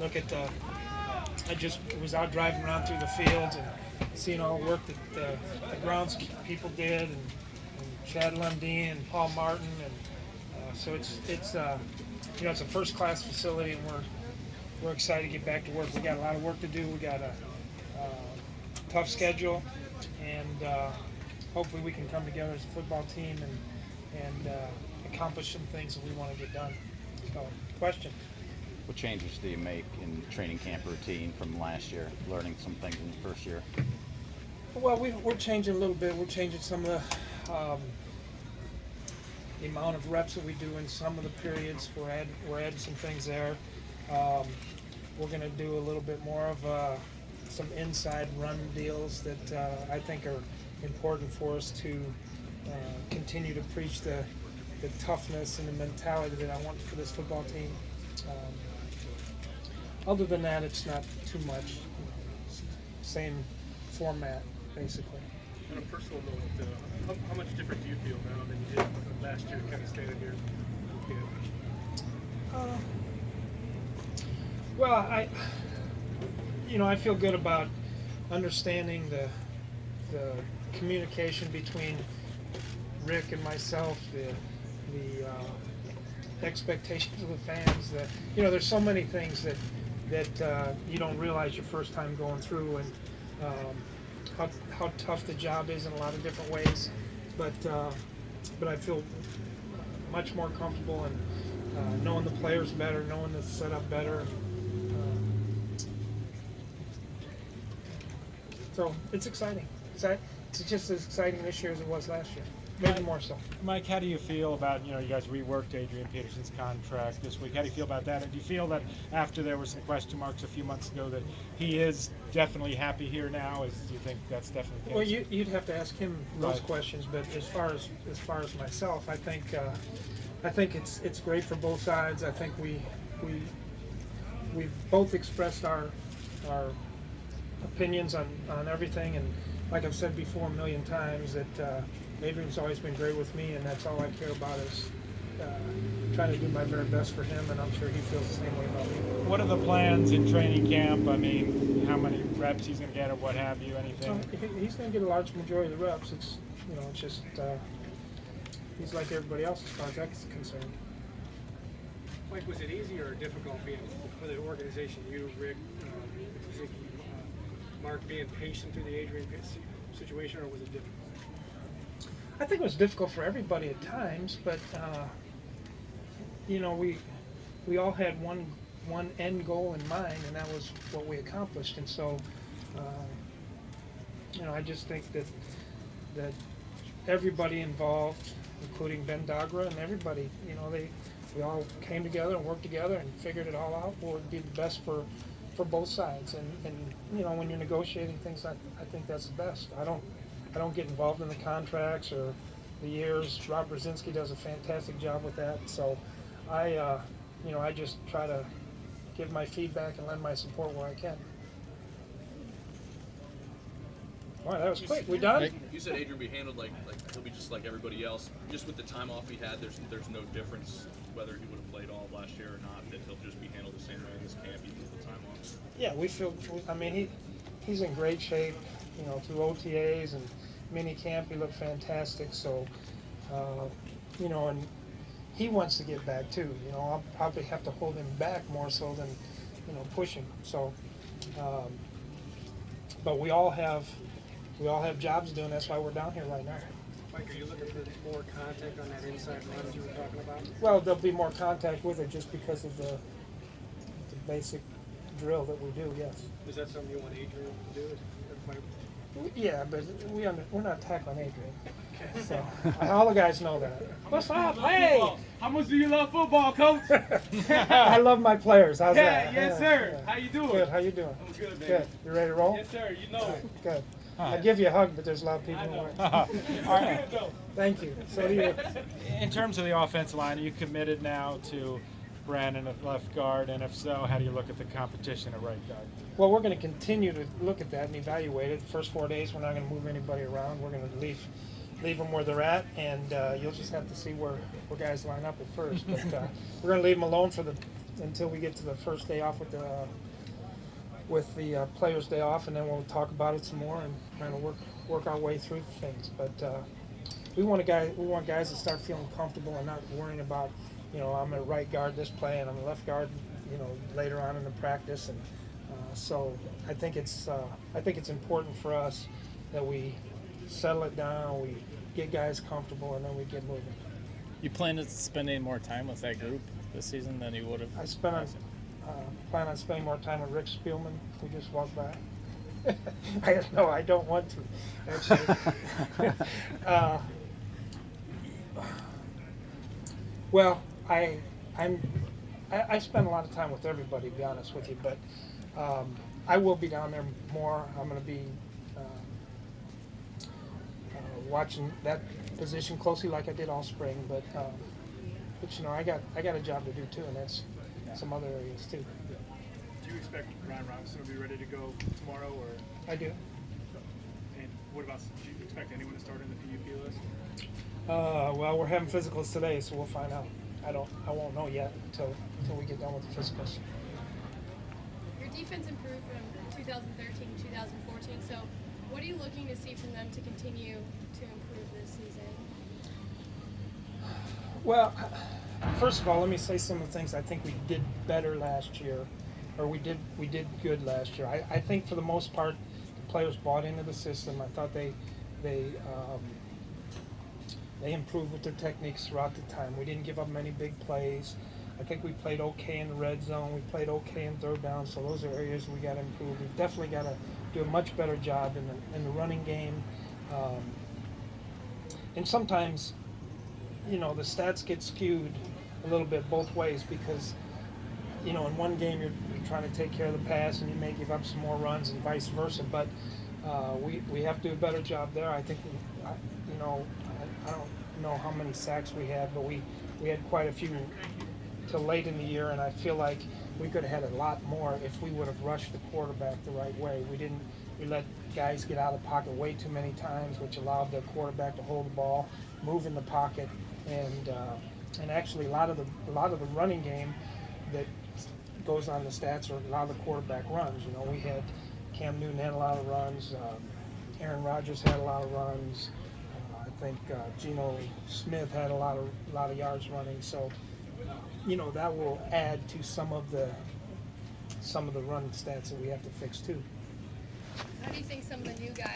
look at I just was out driving around through the fields and seeing all the work that the grounds people did, and Chad Lundeen and Paul Martin, and so it's it's a first-class facility, and we're excited to get back to work. We got a lot of work to do. We got a tough schedule, and hopefully we can come together as a football team and accomplish some things that we want to get done. So, question. What changes do you make in training camp routine from last year, learning some things in the first year? Well, we're changing a little bit. We're changing some of the amount of reps that we do in some of the periods. We're adding some things there. We're going to do a little bit more of some inside run deals that I think are important for us to continue to preach the toughness and the mentality that I want for this football team. Other than that, it's not too much. Same format, basically. On a personal note, how much different do you feel now than you did last year, kind of standing here? Well, I feel good about understanding the communication between Rick and myself, the expectations of the fans. There's so many things that you don't realize your first time going through, and how tough the job is in a lot of different ways. But I feel much more comfortable in knowing the players better, knowing the setup better. So it's exciting. It's just as exciting this year as it was last year. Maybe more so. Mike, how do you feel about, you guys reworked Adrian Peterson's contract this week? How do you feel about that? And do you feel that after there were some question marks a few months ago that he is definitely happy here now? Do you think that's definitely the case? Well, you'd have to ask him those questions. But as far as myself, I think it's great for both sides. I think we've both expressed our opinions on everything, and like I've said before a million times, that Adrian's always been great with me, and that's all I care about is trying to do my very best for him, and I'm sure he feels the same way about me. What are the plans in training camp? I mean, how many reps he's going to get or what have you, anything? He's going to get a large majority of the reps. It's just he's like everybody else as far as that's concerned. Mike, was it easy or difficult being for the organization, you, Rick, Mark, being patient through the Adrian situation, or was it difficult? I think it was difficult for everybody at times, but we all had one end goal in mind, and that was what we accomplished. And so, I just think that everybody involved, including Ben Dagra and everybody, we all came together and worked together and figured it all out what would be the best for both sides. And when you're negotiating things, I think that's the best. I don't get involved in the contracts or the years. Rob Brzezinski does a fantastic job with that. So I just try to give my feedback and lend my support where I can. All right, that was quick. We done? You said Adrian will be handled like he'll be just like everybody else. Just with the time off he had, there's no difference whether he would have played all last year or not. That he'll just be handled the same way in this camp, even with the time off. Yeah, we feel. I mean, he's in great shape. Through OTAs and mini camp, he looked fantastic. So, and he wants to get back too. I'll probably have to hold him back more so than, push him. So, but we all have jobs to do, and that's why we're down here right now. Mike, are you looking for more contact on that inside run you were talking about? Well, there'll be more contact with it just because of the basic drill that we do. Yes. Is that something you want Adrian to do? Yeah, but we're not tackling Adrian. So all the guys know that. What's up? Hey! How much do you love football, Coach? I love my players. How's that? Yes, sir. Yeah. How you doing? Good. How you doing? I'm good, baby. Good. You ready to roll? Yes, sir. You know it. Good. I'd give you a hug, but there's a lot of people in the way. All right. Thank you. So do you. In terms of the offensive line, are you committed now to Brandon at left guard? And if so, how do you look at the competition at right guard? Well, we're going to continue to look at that and evaluate it. The first 4 days, we're not going to move anybody around. We're going to leave them where they're at, and you'll just have to see where guys line up at first. But we're going to leave them alone for the until we get to the first day off with the players' day off, and then we'll talk about it some more and kind of work our way through things. But we want guys to start feeling comfortable and not worrying about, I'm a right guard this play and I'm a left guard, later on in the practice. And so I think it's important for us that we settle it down, we get guys comfortable, and then we get moving. You plan to spend any more time with that group this season than you would have? I plan on spending more time with Rick Spielman, who just walked by. No, I don't want to, actually. Well, I spend a lot of time with everybody, to be honest with you, but I will be down there more. I'm going to be watching that position closely, like I did all spring. But I got a job to do too, and that's some other areas too. Do you expect Ryan Robinson to be ready to go tomorrow, or? I do. And what about? Do you expect anyone to start in the PUP list? Well, we're having physicals today, so we'll find out. I won't know yet until we get done with the physicals. Your defense improved from 2013 to 2014. So, what are you looking to see from them to continue to improve this season? Well, first of all, let me say some of the things I think we did better last year, or we did good last year. I think for the most part, the players bought into the system. I thought they improved with their techniques throughout the time. We didn't give up many big plays. I think we played okay in the red zone. We played okay in third down. So those are areas we got to improve. We've definitely got to do a much better job in the running game. And sometimes, the stats get skewed a little bit both ways because, in one game you're trying to take care of the pass and you may give up some more runs and vice versa. But we have to do a better job there. I think, I don't know how many sacks we had, but we had quite a few till late in the year, and I feel like we could have had a lot more if we would have rushed the quarterback the right way. We let guys get out of the pocket way too many times, which allowed the quarterback to hold the ball, move in the pocket, and actually a lot of the running game that goes on the stats are a lot of the quarterback runs. We had Cam Newton had a lot of runs, Aaron Rodgers had a lot of runs. I think Geno Smith had a lot of yards running, so that will add to some of the run stats that we have to fix too. How do you think some of the new guys